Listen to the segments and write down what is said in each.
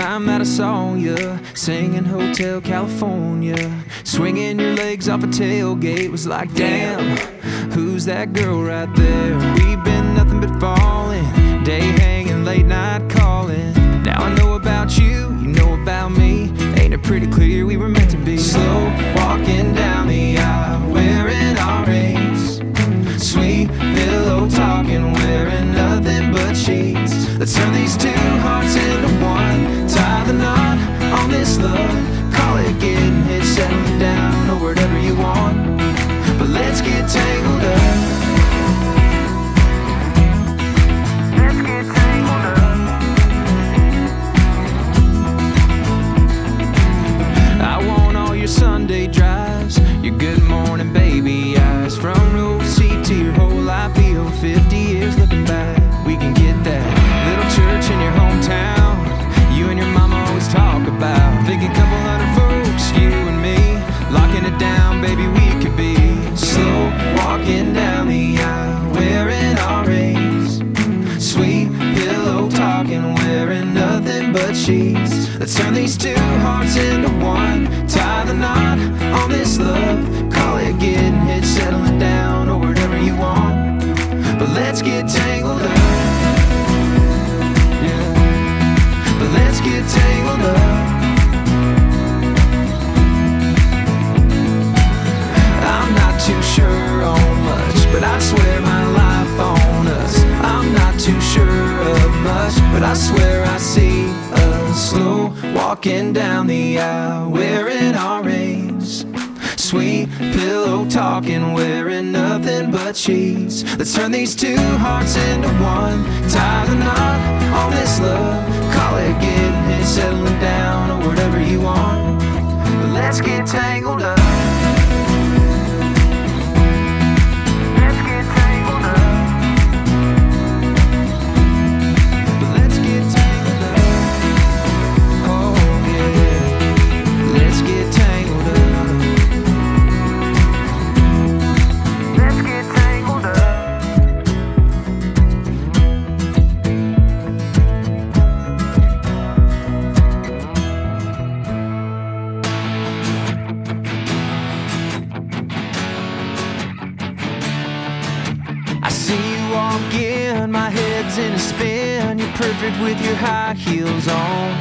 time that I saw you singing Hotel California, swinging your legs off a tailgate, was like, damn, who's that girl right there? We've been nothing but falling, day hanging, late night calling. Now I know about you, you know about me. Ain't it pretty clear we were meant to be? Slow walking down the aisle, wearing our rings, sweet pillow talking, wearing nothing but sheets. Let's turn these two hearts into one, tie the knot on this love, call it getting hit, settling down, or whatever you want. But let's get tangled up. Let's get tangled up. I want all your Sunday drives, your good morning baby eyes, front row seat to your whole life, be 50 years looking back. We can get that little church in your hometown you and your mama always talk about. Think a couple hundred folks, you and me, locking it down, baby, we could be slow walking down the aisle, wearing our rings, sweet pillow talking, wearing nothing but sheets. Let's turn these two hearts into one, tie the knot on this love, call it getting hit, settling down, or whatever you want. But let's get tangled up. Yeah. But let's get tangled up. I'm not too sure on much, but I swear my life on us. I'm not too sure of much, but I swear I see us slow walking down the aisle, wearing our rings, sweet pillow talking, wearing nothing but sheets. Let's turn these two hearts into one, tie the knot on this love, call it getting hit, settling down, or whatever you want. But let's get tangled up. Let's get tangled up. But let's get tangled up. Oh yeah, let's get tangled up. Let's get tangled up. I see you walk in, my head's in a spin. You're perfect with your high heels on.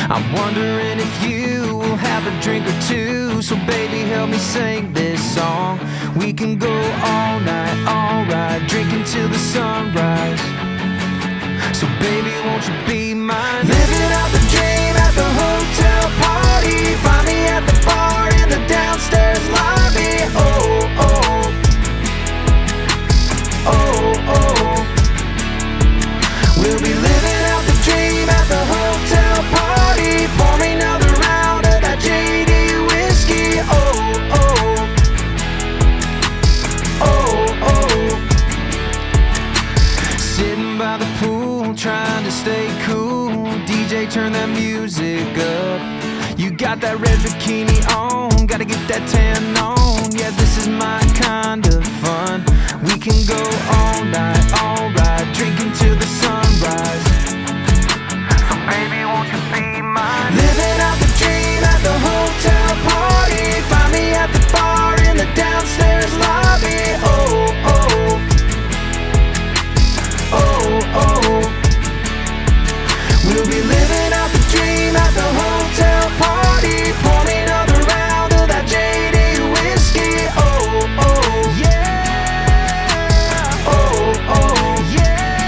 I'm wondering if you will have a drink or two. So baby, help me sing this song. We can go all night, alright, drinking till the sunrise. So baby, won't you be mine? Living out the dream at the hotel party. Find me at the bar in the downstairs lobby. Oh, oh, oh, oh. We'll be living out the dream at the hotel party. Pour me another round of that JD whiskey. Oh, oh, oh, oh. Sitting by the pool, trying to stay cool. DJ, turn that music up. You got that red bikini on, gotta get that tan on. Yeah, this is my kind of fun. We can go all night, alright, drinking till the sunrise. So baby, won't you be mine? Living out the dream at the hotel party. Find me at the bar in the downstairs lobby. Oh, oh, oh, oh. We'll be living out the dream at the hotel party. Pour me another round of that JD whiskey. Oh, oh, yeah. Oh, oh, yeah.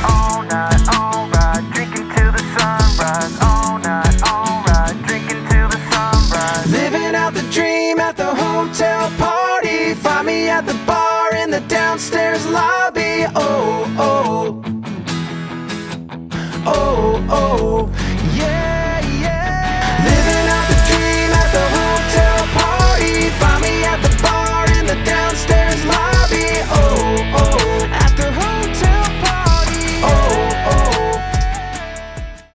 All night, alright, drinking till the sunrise. All night, alright, drinking till the sunrise. Living out the dream at the hotel party. Find me at the bar in the downstairs lobby. Oh, oh, oh, oh.